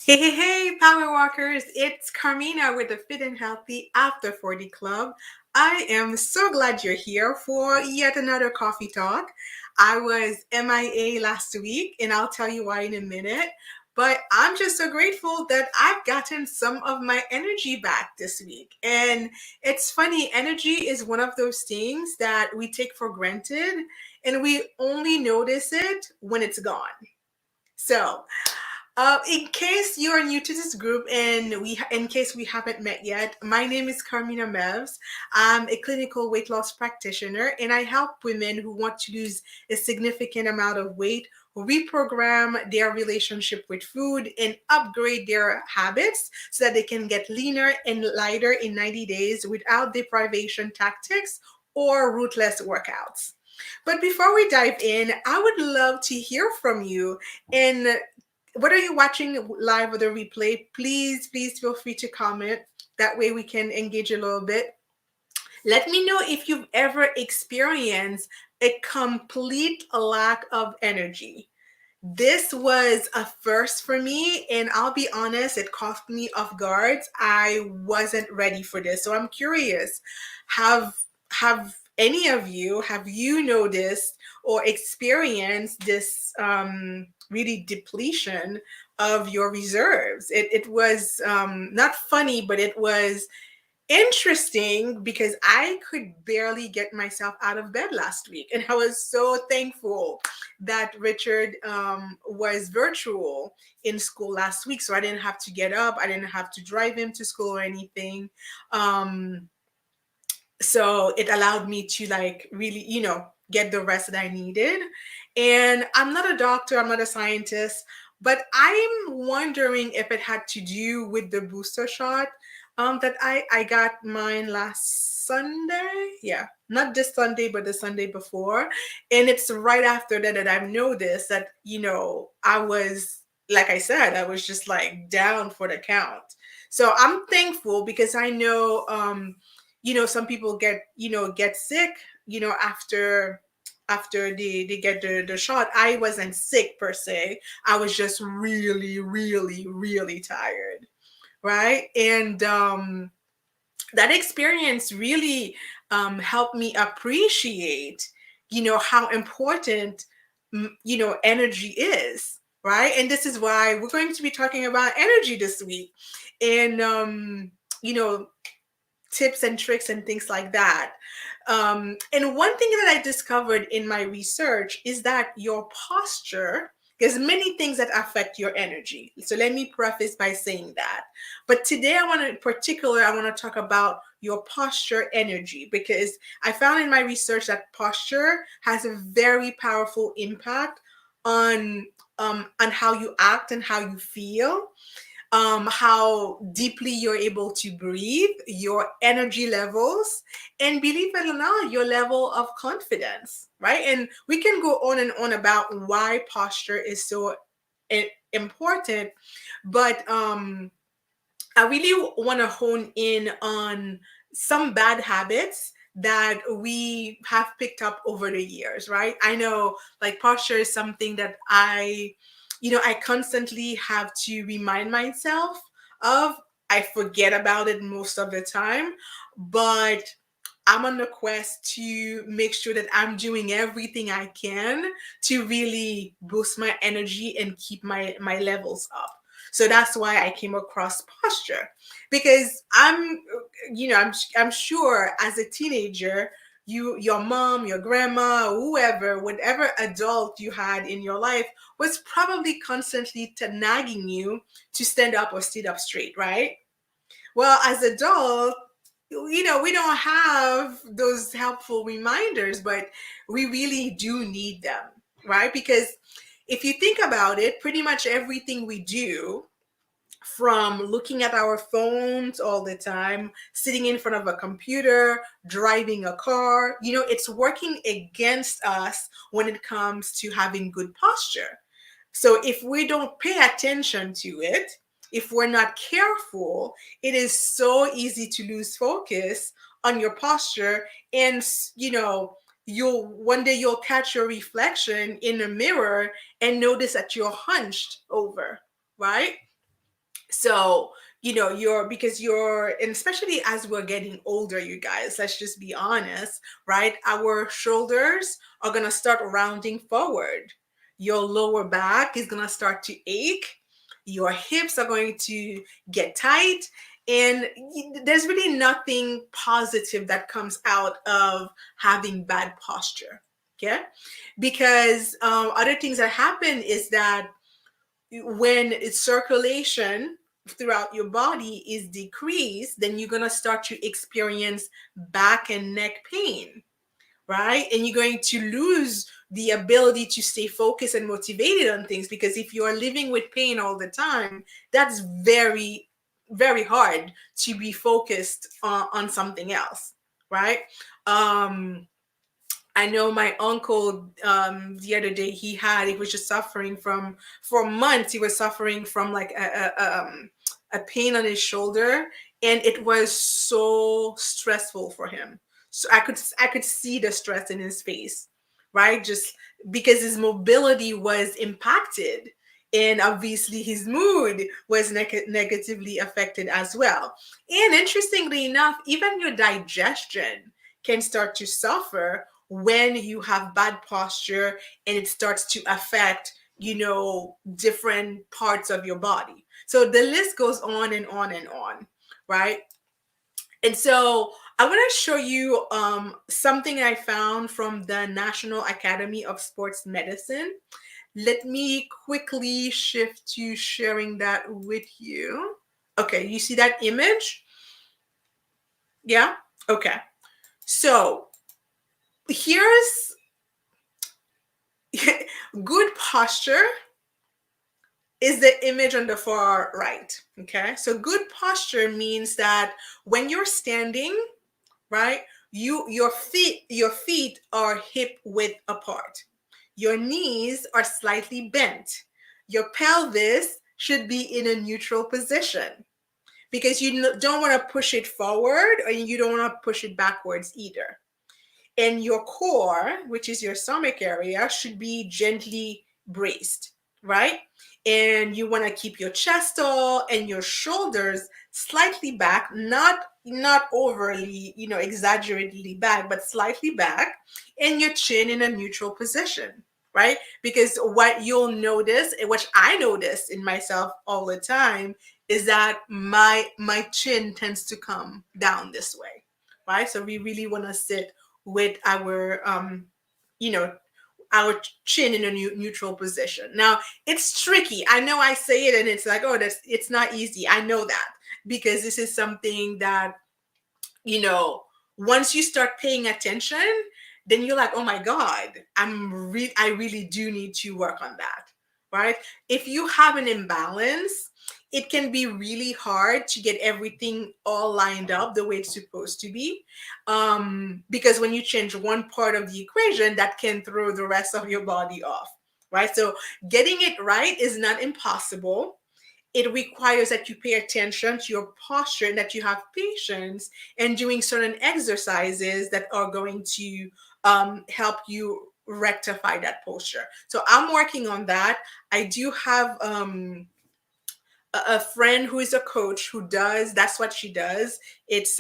Hey, Power Walkers. It's Carmina with the Fit and Healthy After 40 Club. I am so glad you're here for yet another coffee talk. I was MIA last week, and I'll tell you why in a minute. But I'm just so grateful that I've gotten some of my energy back this week. And it's funny, energy is one of those things that we take for granted, and we only notice it when it's gone. So, in case you are new to this group and in case we haven't met yet, my name is Carmina Mevs. I'm a clinical weight loss practitioner and I help women who want to lose a significant amount of weight reprogram their relationship with food and upgrade their habits so that they can get leaner and lighter in 90 days without deprivation tactics or ruthless workouts. But before we dive in, I would love to hear from you. And whether you're watching live or the replay, please feel free to comment. That way we can engage a little bit. Let me know if you've ever experienced a complete lack of energy. This was a first for me, and I'll be honest, it caught me off guard. I wasn't ready for this. So I'm curious, have have any of you have you noticed or experienced this really depletion of your reserves? It was not funny, but it was interesting because I could barely get myself out of bed last week. And I was so thankful that Richard was virtual in school last week. So I didn't have to get up, I didn't have to drive him to school or anything. Um, so it allowed me to, like, really, get the rest that I needed. And I'm not a doctor, I'm not a scientist, but I'm wondering if it had to do with the booster shot that I got mine last Sunday. Yeah, not this Sunday, but the Sunday before. And it's right after that I've noticed that, I was, like I said, I was just like down for the count. So I'm thankful because I know some people get sick, after they get the shot. I wasn't sick per se. I was just really, really, really tired, right? And that experience really helped me appreciate, how important, energy is, right? And this is why we're going to be talking about energy this week. And you know tips and tricks and things like that. And one thing that I discovered in my research is that your posture, there's many things that affect your energy. So let me preface by saying that. But today I want to talk about your posture energy, because I found in my research that posture has a very powerful impact on how you act and how you feel, how deeply you're able to breathe, your energy levels, and believe it or not, your level of confidence, right? And we can go on and on about why posture is so important, but I really want to hone in on some bad habits that we have picked up over the years, right? I know, like, posture is something that I constantly have to remind myself of. I forget about it most of the time, but I'm on the quest to make sure that I'm doing everything I can to really boost my energy and keep my levels up. So that's why I came across posture, because I'm sure as a teenager, your mom, your grandma, whoever, whatever adult you had in your life was probably constantly nagging you to stand up or sit up straight, right? Well, as adults, we don't have those helpful reminders, but we really do need them, right? Because if you think about it, pretty much everything we do, from looking at our phones all the time, sitting in front of a computer, driving a car, it's working against us when it comes to having good posture. So if we don't pay attention to it, if we're not careful, it is so easy to lose focus on your posture. And you'll one day you'll catch your reflection in a mirror and notice that you're hunched over, right? So, because and especially as we're getting older, you guys, let's just be honest, right? Our shoulders are going to start rounding forward. Your lower back is going to start to ache. Your hips are going to get tight. And there's really nothing positive that comes out of having bad posture. Okay. Because other things that happen is that when its circulation throughout your body is decreased, then you're going to start to experience back and neck pain, right? And you're going to lose the ability to stay focused and motivated on things, because if you are living with pain all the time, that's very, very hard to be focused on something else, right? um I know my uncle, the other day, he was just suffering from, for months, he was suffering from like a pain on his shoulder, and it was so stressful for him. So I could see the stress in his face, right? Just because his mobility was impacted, and obviously his mood was negatively affected as well. And interestingly enough, even your digestion can start to suffer when you have bad posture, and it starts to affect, different parts of your body. So the list goes on and on and on, right? And so I want to show you something I found from the National Academy of Sports Medicine. Let me quickly shift to sharing that with you. Okay, you see that image? Yeah? Okay. So here's good posture is the image on the far right. Okay. So good posture means that when you're standing, right, your feet are hip width apart. Your knees are slightly bent. Your pelvis should be in a neutral position, because you don't want to push it forward, or you don't want to push it backwards either. And your core, which is your stomach area, should be gently braced, right? And you want to keep your chest tall and your shoulders slightly back, not overly, exaggeratedly back, but slightly back, and your chin in a neutral position, right? Because what you'll notice, and which I notice in myself all the time, is that my chin tends to come down this way, right? So we really want to sit with you know our chin in a neutral position. Now, it's tricky. I know I say it and it's like, oh, it's not easy. I know that, because this is something that, you know once you start paying attention, then you're like, oh my god, I really do need to work on that, right? If you have an imbalance, it can be really hard to get everything all lined up the way it's supposed to be, because when you change one part of the equation, that can throw the rest of your body off, right? So getting it right is not impossible. It requires that you pay attention to your posture and that you have patience, and doing certain exercises that are going to help you rectify that posture. So I'm working on that. I do have a friend who is a coach who does, that's what she does. It's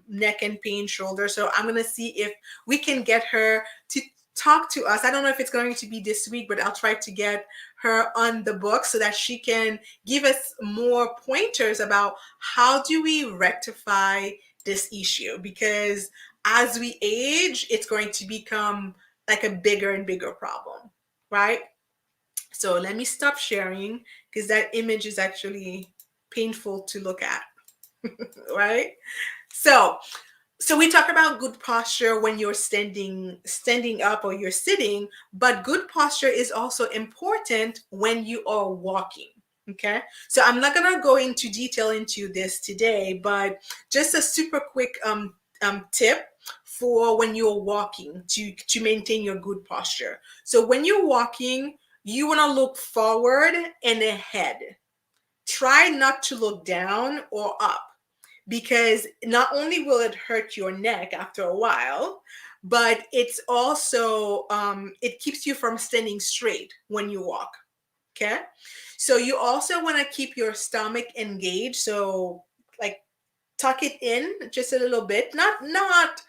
neck and pain shoulder. So I'm going to see if we can get her to talk to us. I don't know if it's going to be this week, but I'll try to get her on the book so that she can give us more pointers about how do we rectify this issue, because as we age, it's going to become like a bigger and bigger problem, right? So let me stop sharing, because that image is actually painful to look at, right? So we talk about good posture when you're standing up or you're sitting, but good posture is also important when you are walking. Okay, so I'm not gonna go into detail into this today, but just a super quick tip for when you're walking to maintain your good posture. So when you're walking, you want to look forward and ahead. Try not to look down or up, because not only will it hurt your neck after a while, but it's also it keeps you from standing straight when you walk. Okay. So you also want to keep your stomach engaged. So like tuck it in just a little bit, not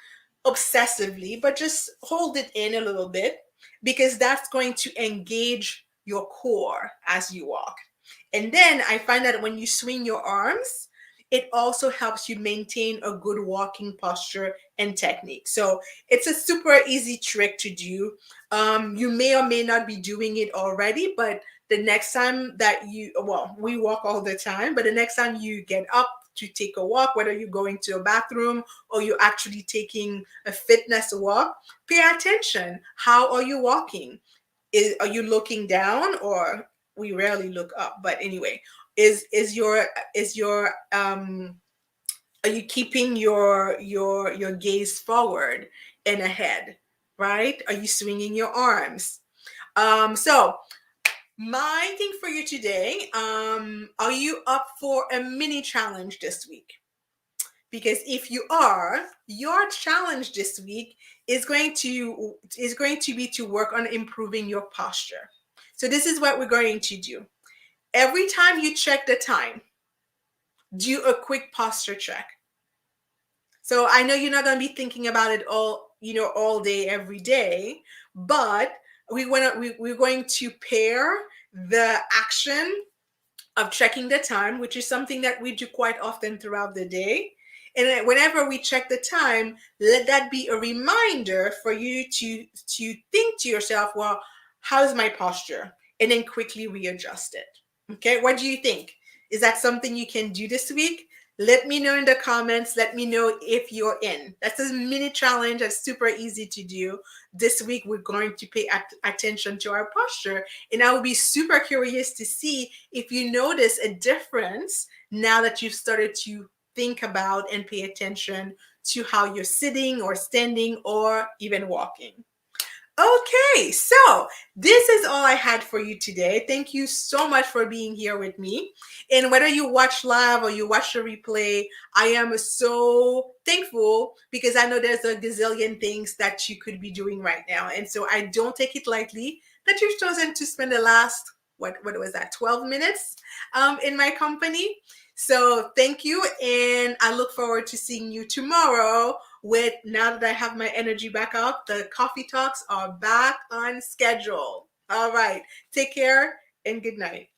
obsessively, but just hold it in a little bit, because that's going to engage your core as you walk. And then I find that when you swing your arms, it also helps you maintain a good walking posture and technique. So it's a super easy trick to do. You may or may not be doing it already, but the next time that you, well, we walk all the time, but the next time you get up to take a walk, whether you're going to a bathroom or you're actually taking a fitness walk, pay attention. How are you walking? Are you looking down, or we rarely look up? But anyway, is your are you keeping your gaze forward and ahead, right? Are you swinging your arms? So my thing for you today, are you up for a mini challenge this week? Because if you are, your challenge this week is going to be to work on improving your posture. So this is what we're going to do. Every time you check the time, do a quick posture check. So I know you're not going to be thinking about it all day every day, but we're going to pair the action of checking the time, which is something that we do quite often throughout the day. And then whenever we check the time, let that be a reminder for you to think to yourself, well, how's my posture? And then quickly readjust it. Okay, what do you think? Is that something you can do this week? Let me know in the comments. Let me know if you're in. That's a mini challenge that's super easy to do. This week, we're going to pay attention to our posture. And I will be super curious to see if you notice a difference now that you've started to think about and pay attention to how you're sitting or standing or even walking. Okay, so this is all I had for you today. Thank you so much for being here with me. And whether you watch live or you watch the replay, I am so thankful, because I know there's a gazillion things that you could be doing right now. And so I don't take it lightly that you've chosen to spend the last, what was that, 12 minutes in my company. So thank you. And I look forward to seeing you tomorrow with, now that I have my energy back up, the coffee talks are back on schedule. All right. Take care and good night.